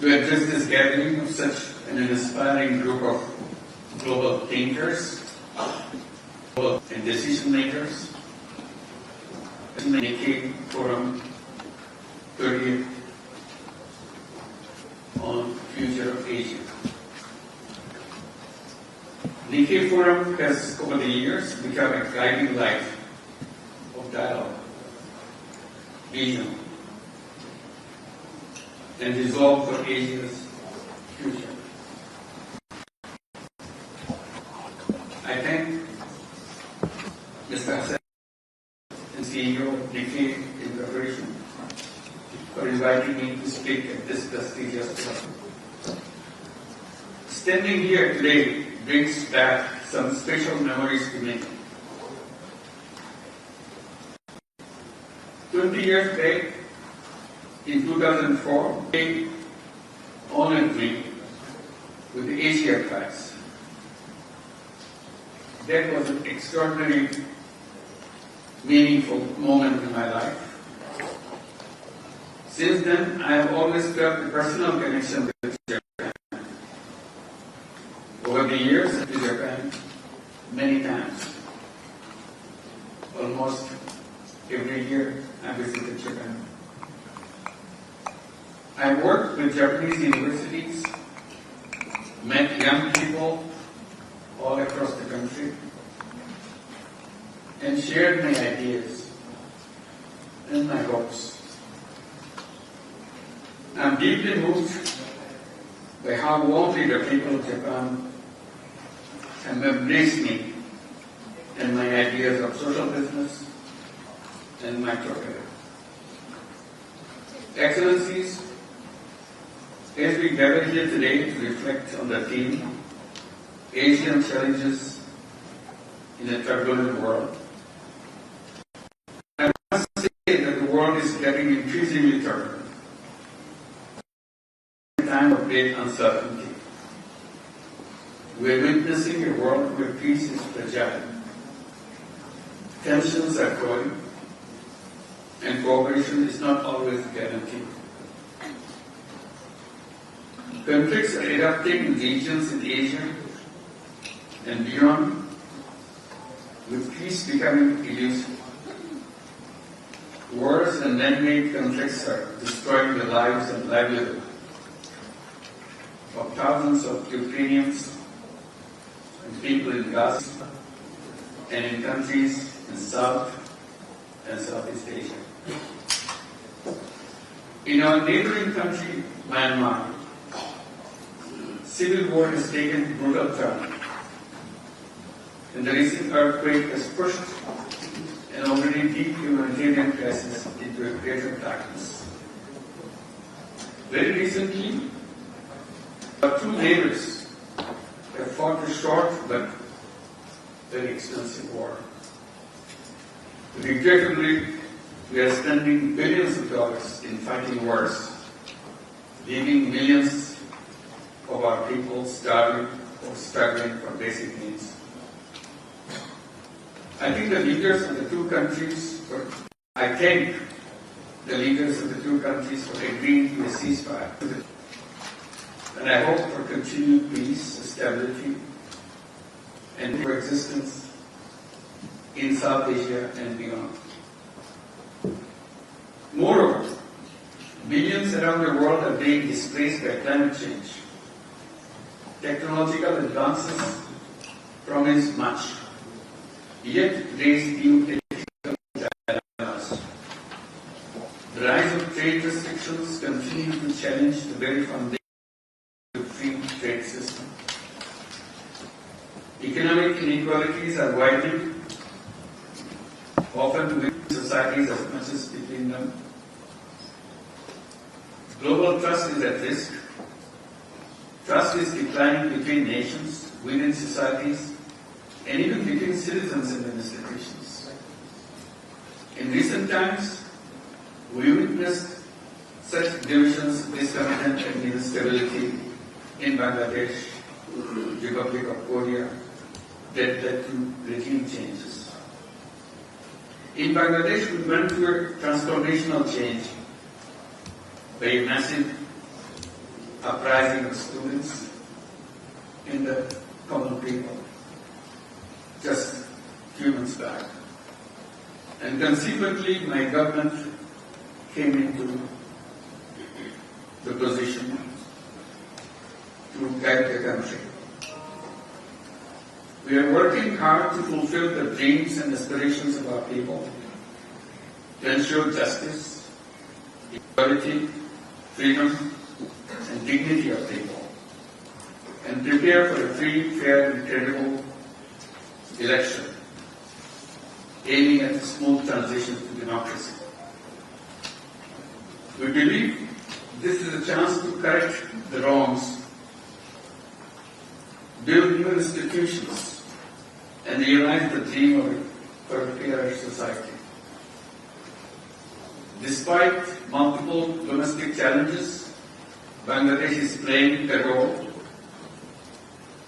to address this gathering of such an inspiring group of global thinkers and decision makers. Dainik Forum 30th on Future of Asia. Dainik Forum has over the years become a guiding light of dialogue, vision, and resolve for Asia's future. I thank Mr. Hassan and CEO of Dainik Incorporation for inviting me to speak at this prestigious forum. Standing here today brings back some special memories to me. 20 years back, in 2004, they honored me with the Asia Prize. That was an extraordinary, meaningful moment in my life. Since then, I have always felt a personal connection with Japan. Over the years, to Japan, many times. Almost every year, I visited Japan. I worked with Japanese universities, met young people all across the country, and shared my ideas and my hopes. I'm deeply moved by how warmly the people of Japan have embraced me and my ideas of social business and microcredit. Excellencies, as we gather here today to reflect on the theme, Asian Challenges in a Turbulent World, I must say that the world is getting increasingly turbulent. A time of great uncertainty. We are witnessing a world where peace is fragile. Tensions are growing, and cooperation is not always guaranteed. Conflicts are erupting in regions in Asia and beyond, with peace becoming elusive. Wars and man-made conflicts are destroying the lives and livelihood of thousands of Ukrainians and people in Gaza and in countries in South and Southeast Asia. In our neighboring country, Myanmar, civil war has taken a brutal turn, and the recent earthquake has pushed an already deep humanitarian crisis into a greater darkness. Very recently, our two neighbors have fought a short but very expensive war. Regrettably, we are spending billions of dollars in fighting wars, leaving millions of our people starving or struggling for basic needs. I thank the leaders of the two countries for agreeing to a ceasefire. And I hope for continued peace, stability, and coexistence in South Asia and beyond. Moreover, billions around the world are being displaced by climate change. Technological advances promise much, yet raise new ethical dilemmas. The rise of trade restrictions continue to challenge the very foundation of the free trade system. Economic inequalities are widening, often within societies as much as between them. Global trust is at risk. Trust is declining between nations, within societies, and even between citizens and institutions. In recent times, we witnessed such divisions, discontent, and instability in Bangladesh, Republic of Korea, that led to regime changes. In Bangladesh, we went through a transformational change by a massive uprising of students in the common people just a few months back. And consequently, my government came into the position to guide the country. We are working hard to fulfill the dreams and aspirations of our people, to ensure justice, equality, freedom, and dignity of people, and prepare for a free, fair, and credible election, aiming at a smooth transition to democracy. We believe this is a chance to correct the wrongs, build new institutions, and realize the dream of a fairer society. Despite multiple domestic challenges, Bangladesh is playing a role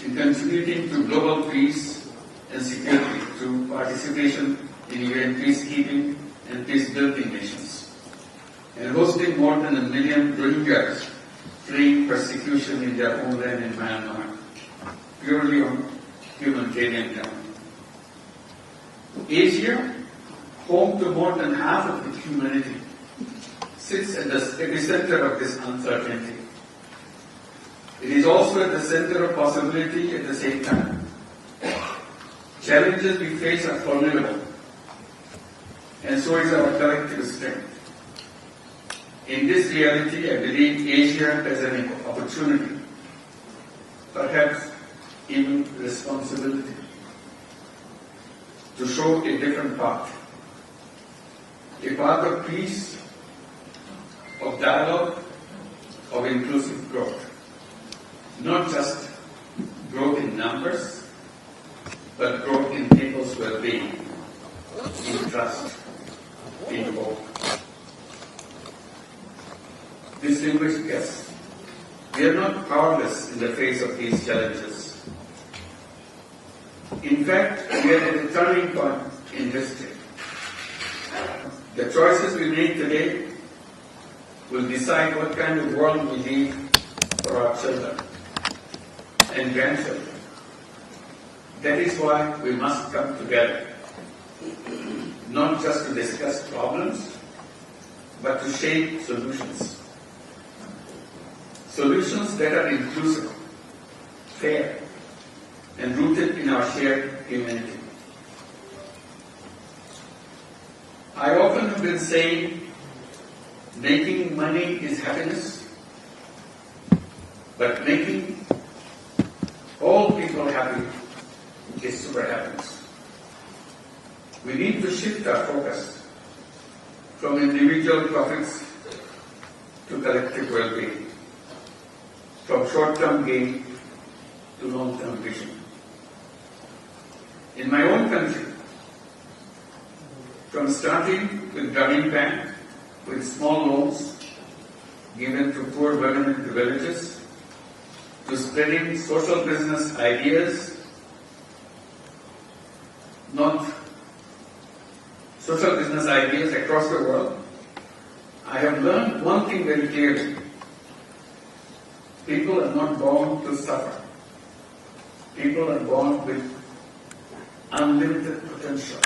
in contributing to global peace and security through participation in UN peacekeeping and peace-building missions, and hosting more than 1 million Rohingyas fleeing persecution in their homeland in Myanmar, purely on humanitarian ground. Asia, home to more than half of the humanity, sits at the epicenter of this uncertainty. It is also at the center of possibility at the same time. Challenges we face are formidable, and so is our collective strength. In this reality, I believe Asia has an opportunity, perhaps even responsibility, to show a different path. A path of peace, of dialogue, of inclusive growth. Not just growth in numbers, but growth in people's well-being, in trust, in hope. Distinguished guests, we are not powerless in the face of these challenges. In fact, we are at a turning point in history. The choices we make today will decide what kind of world we leave for our children and grandchildren. That is why we must come together, not just to discuss problems, but to shape solutions. Solutions that are inclusive, fair, and rooted in our shared humanity. I often have been saying, making money is happiness, but making all people happy is super happiness. We need to shift our focus from individual profits to collective well-being, from short-term gain to long-term vision. In my own country, from starting with Dainik Bank, with small loans given to poor women in the villages, to spreading social business ideas, social business ideas across the world, I have learned one thing very clearly. People are not born to suffer. People are born with unlimited potential.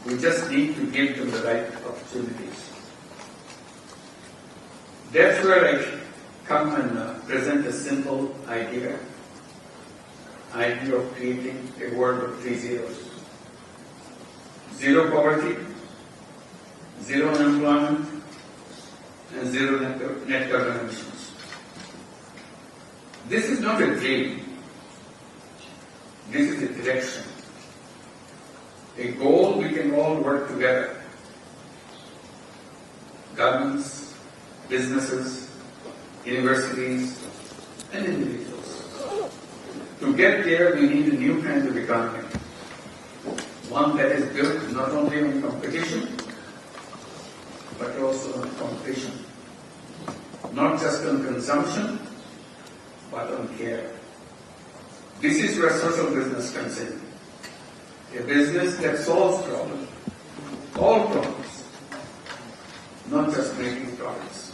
We just need to give them the right opportunities. That's where I come and present a simple idea of creating a world of 3 zeros. Zero poverty, zero unemployment, and zero net carbon emissions. This is not a dream. This is a direction. A goal we can all work together. Governments, businesses, universities, and individuals. To get there, we need a new kind of economy. One that is built not only on competition, but also on competition. Not just on consumption, but on care. This is where social business comes in. A business that solves problems, all problems, not just making profits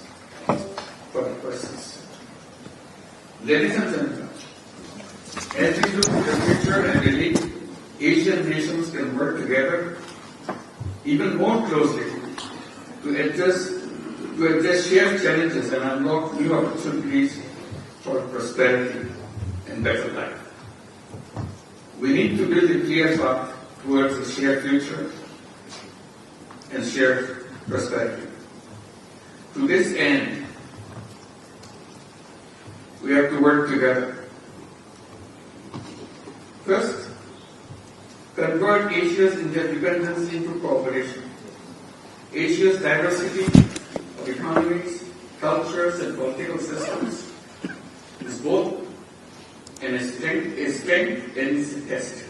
for the persons. Ladies and gentlemen, as we look to the future, I believe Asian nations can work together even more closely to address shared challenges and unlock new opportunities for prosperity and better life. We need to build a clear path towards a shared future and shared prosperity. To this end, we have to work together. First, convert Asia's interdependence into cooperation. Asia's diversity of economies, cultures, and political systems is both a strength and is a test.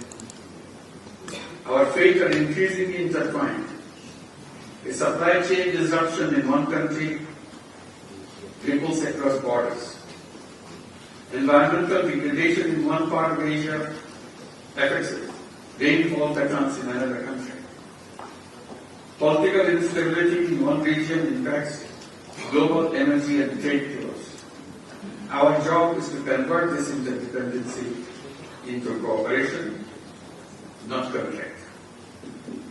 Our fates are increasingly intertwined. A supply chain disruption in one country ripples across borders. Environmental degradation in one part of Asia affects rainfall patterns in another country. Political instability in one region impacts global energy and trade flows. Our job is to convert this interdependency into cooperation, not conflict.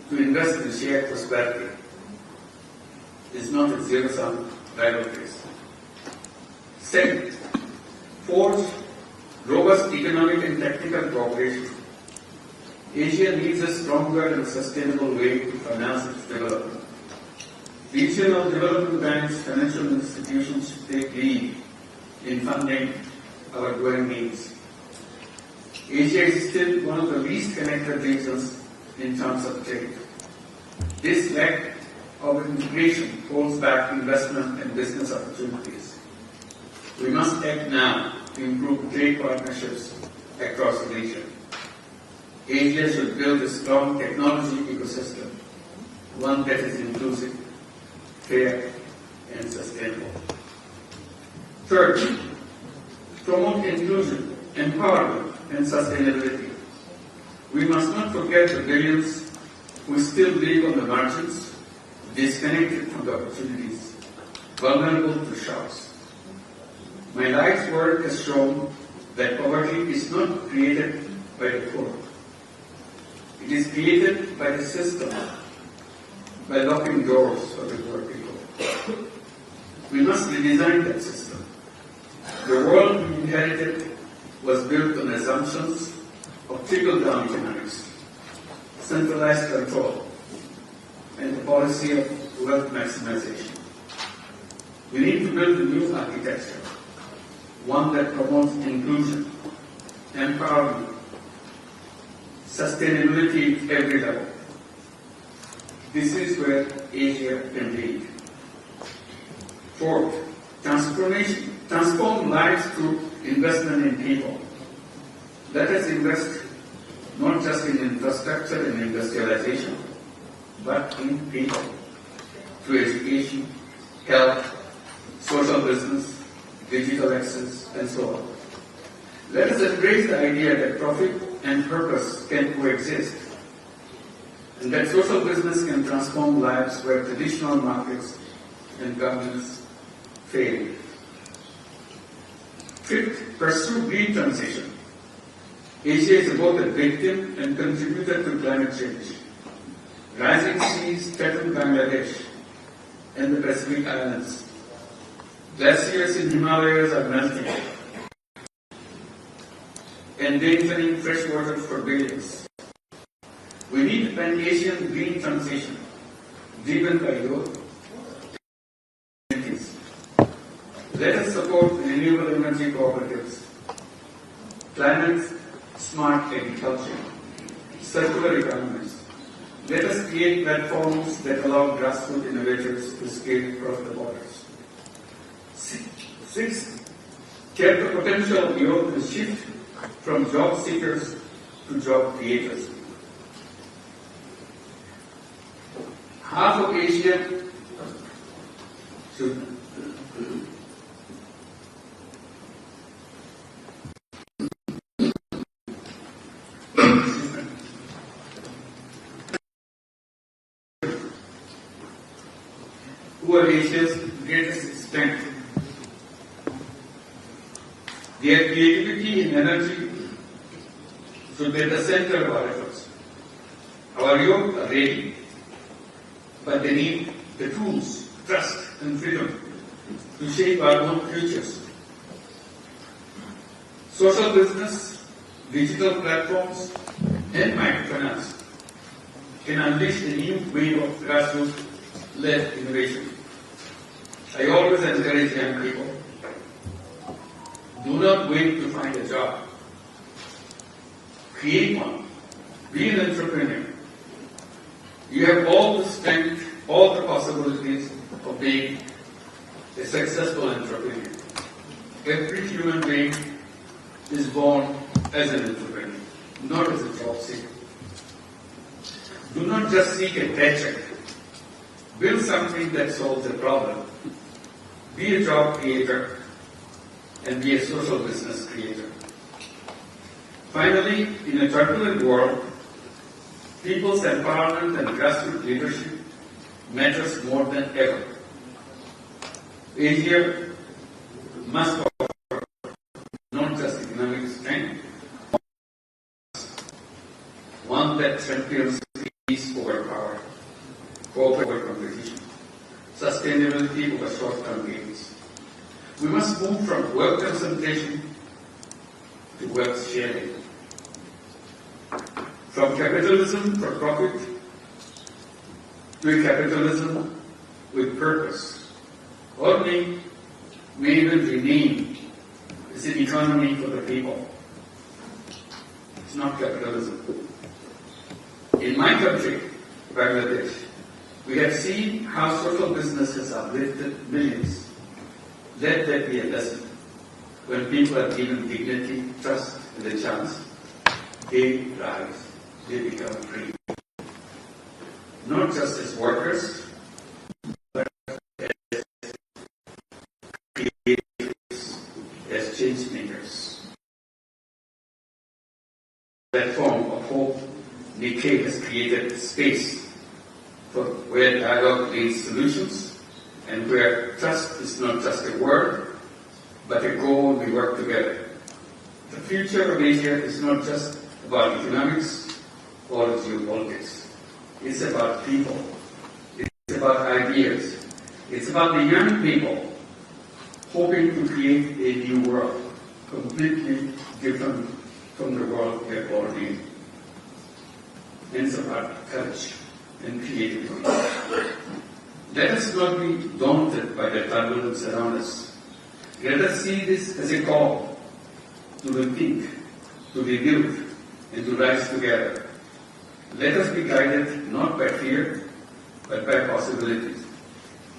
To invest in shared prosperity is not a zero-sum battle case. Second, forge robust economic and technical cooperation. Asia needs a stronger and sustainable way to finance its development. Regional development banks, financial institutions should take lead in funding our growing needs. Asia is still one of the least connected regions in terms of trade. This lack of integration holds back investment and business opportunities. We must act now to improve trade partnerships across the region. Asia should build a strong technology ecosystem, one that is inclusive, fair, and sustainable. Third, promote inclusion, empowerment, and sustainability. We must not forget the billions who still live on the margins, disconnected from the opportunities, vulnerable to shocks. My life's work has shown that poverty is not created by the poor. It is created by the system, by locking doors for the poor people. We must redesign that system. The world we inherited was built on assumptions of trickle-down economics, centralized control, and the policy of wealth maximization. We need to build a new architecture, one that promotes inclusion, empowerment, sustainability at every level. This is where Asia can lead. Fourth, transform lives through investment in people. Let us invest not just in infrastructure and industrialization, but in people, through education, health, social business, digital access, and so on. Let us embrace the idea that profit and purpose can coexist, and that social business can transform lives where traditional markets and governments fail. Fifth, pursue green transition. Asia is both a victim and contributor to climate change. Rising seas threaten Bangladesh and the Pacific Islands. Glaciers in Himalayas are melting, endangering freshwater for billions. We need an Asian green transition driven by youth. Let us support renewable energy cooperatives, climate-smart agriculture, circular economies. Let us create platforms that allow grassroots innovators to scale across the borders. Sixth, tap the potential of youth to shift from job seekers to job creators. Half of Asia should who are Asia's greatest strength. Their creativity and energy should be at the center of our efforts. Our youth are ready, but they need the tools, trust and freedom to shape our own futures. Social business, digital platforms and microfinance can unleash a new wave of grassroots-led innovation. I always encourage young people, do not wait to find a job. Create one. Be an entrepreneur. You have all the strength, all the possibilities of being a successful entrepreneur. Every human being is born as an entrepreneur, not as a job seeker. Do not just seek a paycheck. Build something that solves a problem. Be a job creator and be a social business creator. Finally, in a turbulent world, people's empowerment and grassroots leadership matters more than ever. Asia must offer not just economic strength, one that champions peace over power, cooperation over competition, sustainability over short-term gains. We must move from wealth concentration to wealth sharing, from capitalism for profit to a capitalism with purpose, or may even remain as an economy for the people. It's not capitalism. In my country, Bangladesh, we have seen how social businesses have lifted millions. Let that be a lesson. When people are given dignity, trust, and a chance, they rise, they become free. Not just as workers, but as creators, as change makers. Platform of hope, Nikkei has created space for where dialogue leads solutions, and where trust is not just a word, but a goal we work together. The future of Asia is not just about economics or geopolitics. It's about people. It's about ideas. It's about the young people hoping to create a new world, completely different from the world we have already in. And it's about courage and creativity. Let us not be daunted by the turbulence around us. Let us see this as a call to rethink, to rebuild, and to rise together. Let us be guided not by fear, but by possibilities.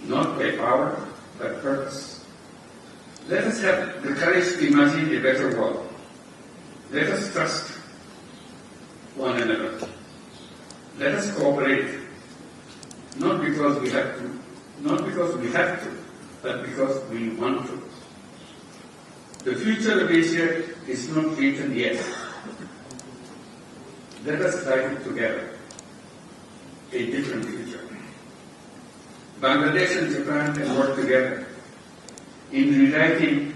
Not by power, but purpose. Let us have the courage to imagine a better world. Let us trust one another. Let us cooperate, not because we have to, but because we want to. The future of Asia is not written yet. Let us write it together. A different future. Bangladesh and Japan can work together in rewriting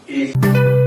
Asia.